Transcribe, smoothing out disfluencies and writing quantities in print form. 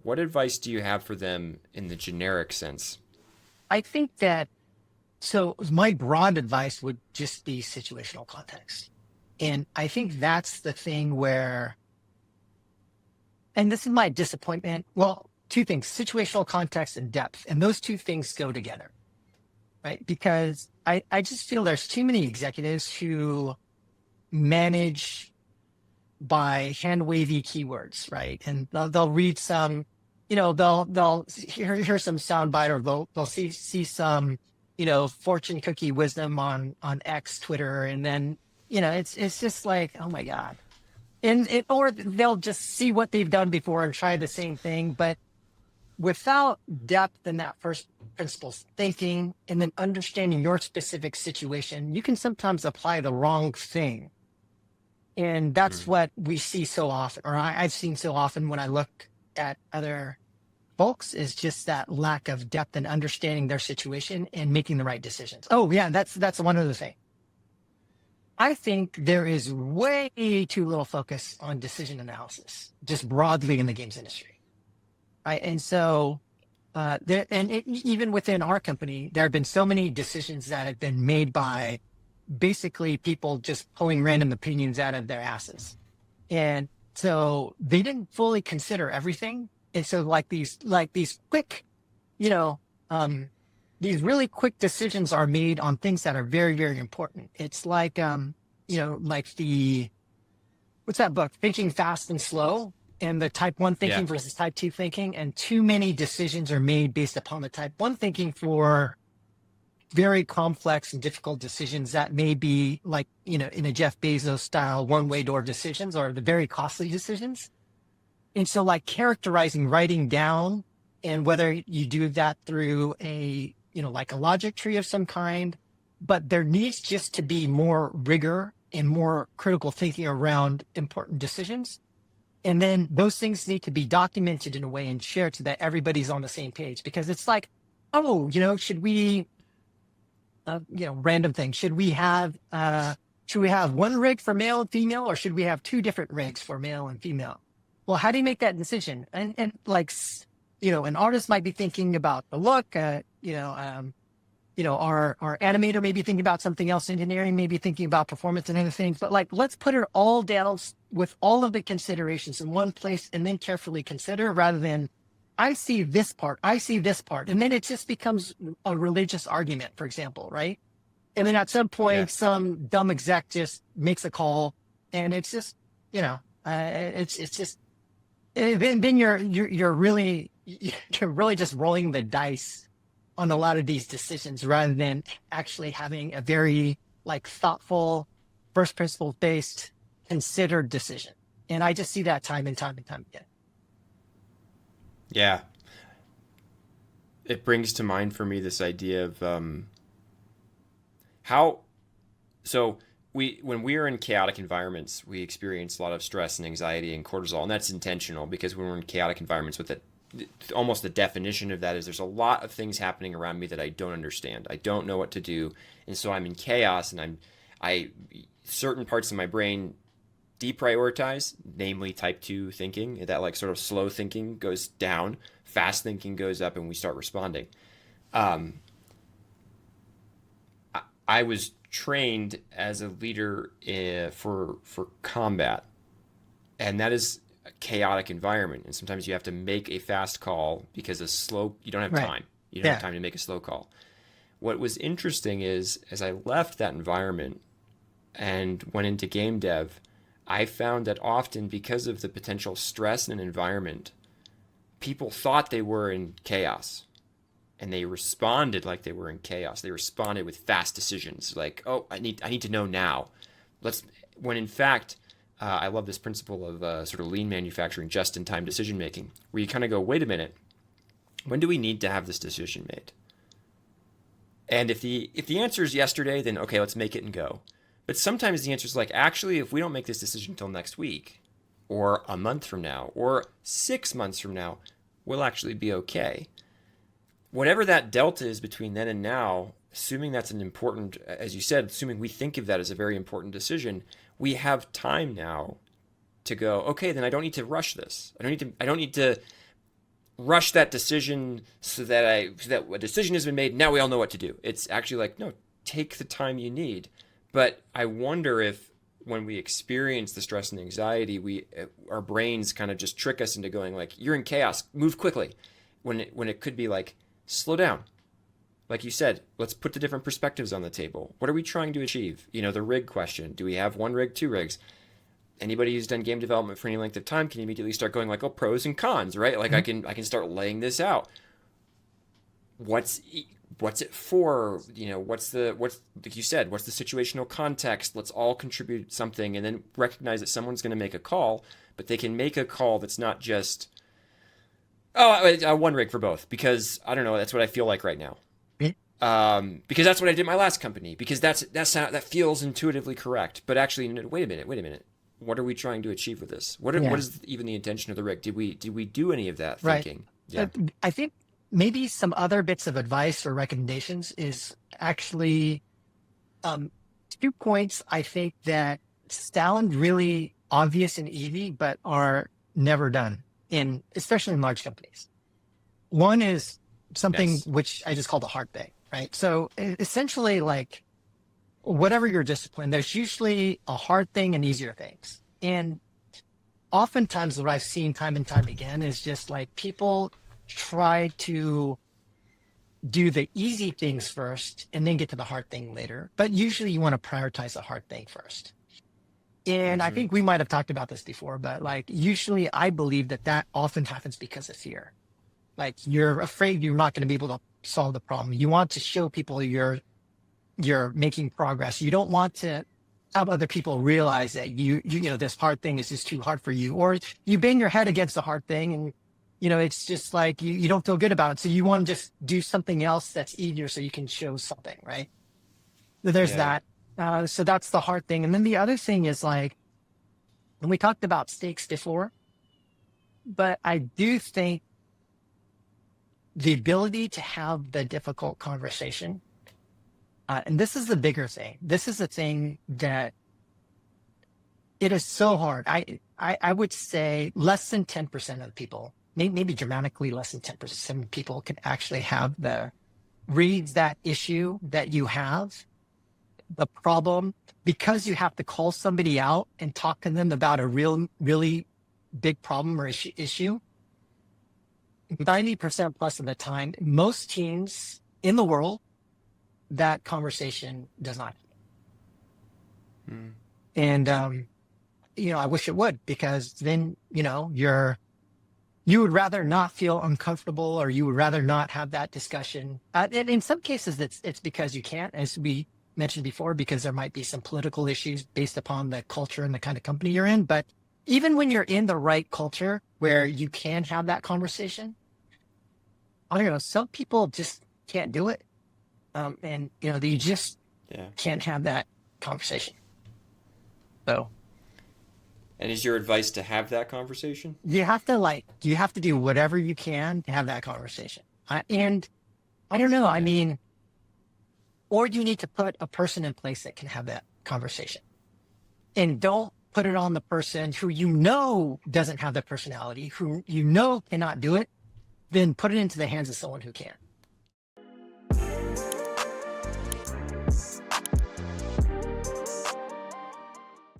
what advice do you have for them in the generic sense? I think that, so my broad advice would just be situational context. And I think that's the thing where, and this is my disappointment. Well, two things, situational context and depth. And those two things go together, right? Because I just feel there's too many executives who manage by hand wavy keywords, right? And they'll read some, they'll hear some soundbite, or they'll see some, fortune cookie wisdom on X, Twitter, and then it's just like, oh my god. Or they'll just see what they've done before and try the same thing, but without depth in that first principles thinking and then understanding your specific situation, you can sometimes apply the wrong thing. And that's Mm. what we see so often, or I've seen so often when I look at other folks, is just that lack of depth and understanding their situation and making the right decisions. Oh yeah, that's one other thing. I think there is way too little focus on decision analysis, just broadly in the games industry, right? And so, even within our company, there have been so many decisions that have been made by basically people just pulling random opinions out of their asses. And so they didn't fully consider everything. And so these quick, you know, these really quick decisions are made on things that are very, very important. It's like, like what's that book? Thinking Fast and Slow, and the type one Yeah. thinking versus type two thinking. And too many decisions are made based upon the type one thinking for very complex and difficult decisions that may be like, in a Jeff Bezos style one-way door decisions, or the very costly decisions. And so like characterizing, writing down, and whether you do that through a, like a logic tree of some kind, but there needs just to be more rigor and more critical thinking around important decisions. And then those things need to be documented in a way and shared so that everybody's on the same page, because it's like, oh, should we, random thing. Should we have one rig for male and female, or should we have two different rigs for male and female? Well, how do you make that decision? And like, an artist might be thinking about the look, our animator may be thinking about something else, engineering may be thinking about performance and other things, but like, let's put it all down with all of the considerations in one place and then carefully consider, rather than I see this part, and then it just becomes a religious argument, for example, right? And then at some Yeah. point, some dumb exec just makes a call, and it's just, it's just, then you're really just rolling the dice on a lot of these decisions, rather than actually having a very like thoughtful, first principle based, considered decision. And I just see that time and time and time again. Yeah. It brings to mind for me this idea of how so when we are in chaotic environments, we experience a lot of stress and anxiety and cortisol, and that's intentional because when we're in chaotic environments with it, almost the definition of that is there's a lot of things happening around me that I don't understand. I don't know what to do, and so I'm in chaos, and I certain parts of my brain deprioritize, namely type 2 thinking, that like sort of slow thinking goes down, fast thinking goes up, and we start responding. Um, I was trained as a leader for combat, and that is a chaotic environment. And sometimes you have to make a fast call because a slow you don't have Right. time. You don't have Yeah. time to make a slow call. What was interesting is as I left that environment and went into game dev, I found that often because of the potential stress in an environment, people thought they were in chaos and they responded like they were in chaos. They responded with fast decisions, like, "Oh, I need to know now." Let's. When in fact, I love this principle of sort of lean manufacturing, just-in-time decision making, where you kind of go, "Wait a minute, when do we need to have this decision made?" And if the answer is yesterday, then okay, let's make it and go. But sometimes the answer is like, actually, if we don't make this decision until next week, or a month from now, or 6 months from now, we'll actually be okay. Whatever that delta is between then and now, assuming that's an important, as you said, assuming we think of that as a very important decision, we have time now to go, okay, then I don't need to rush this. I don't need to rush that decision so that a decision has been made. Now we all know what to do. It's actually like, no, take the time you need. But I wonder if when we experience the stress and anxiety, we our brains kind of just trick us into going like, you're in chaos, move quickly, when it could be like, slow down. Like you said, let's put the different perspectives on the table. What are we trying to achieve? The rig question. Do we have one rig, two rigs? Anybody who's done game development for any length of time can immediately start going like, oh, pros and cons, right? Like I can start laying this out. What's what's it for? What's like you said, what's the situational context? Let's all contribute something, and then recognize that someone's going to make a call, but they can make a call that's not just, oh, one rig for both, because I don't know, that's what I feel like right now. Because that's what I did in my last company. Because that feels intuitively correct. But actually, no, wait a minute. What are we trying to achieve with this? What is even the intention of the rig? Did we do any of that thinking? Right. Yeah. I think maybe some other bits of advice or recommendations is actually 2 points I think that sound really obvious and easy, but are never done especially in large companies. One is something Yes. which I just call the hard thing, right? So essentially, like, whatever your discipline, there's usually a hard thing and easier things. And oftentimes what I've seen time and time again is just like people try to do the easy things first and then get to the hard thing later. But usually you want to prioritize the hard thing first. And I think we might have talked about this before, but like usually I believe that often happens because of fear. Like you're afraid you're not going to be able to solve the problem. You want to show people you're making progress. You don't want to have other people realize that this hard thing is just too hard for you, or you bang your head against the hard thing and it's just like you don't feel good about it. So you want to just do something else that's easier so you can show something, right? So there's that. So that's the hard thing. And then the other thing is like, and we talked about stakes before, but I do think the ability to have the difficult conversation, and this is the bigger thing. This is the thing that it is so hard. I would say less than 10% of people, maybe dramatically less than 10% of people can actually read that issue that you have, the problem, because you have to call somebody out and talk to them about a really big problem or issue. 90% plus of the time, most teams in the world, that conversation does not. And, I wish it would, because then, you would rather not feel uncomfortable, or you would rather not have that discussion. And in some cases, it's because you can't, as we mentioned before, because there might be some political issues based upon the culture and the kind of company you're in. But even when you're in the right culture where you can have that conversation, I don't know, some people just can't do it. And you just can't have that conversation. So. And is your advice to have that conversation? You have to do whatever you can to have that conversation. And I don't know, I mean, or you need to put a person in place that can have that conversation. And don't put it on the person who doesn't have the personality, who cannot do it. Then put it into the hands of someone who can.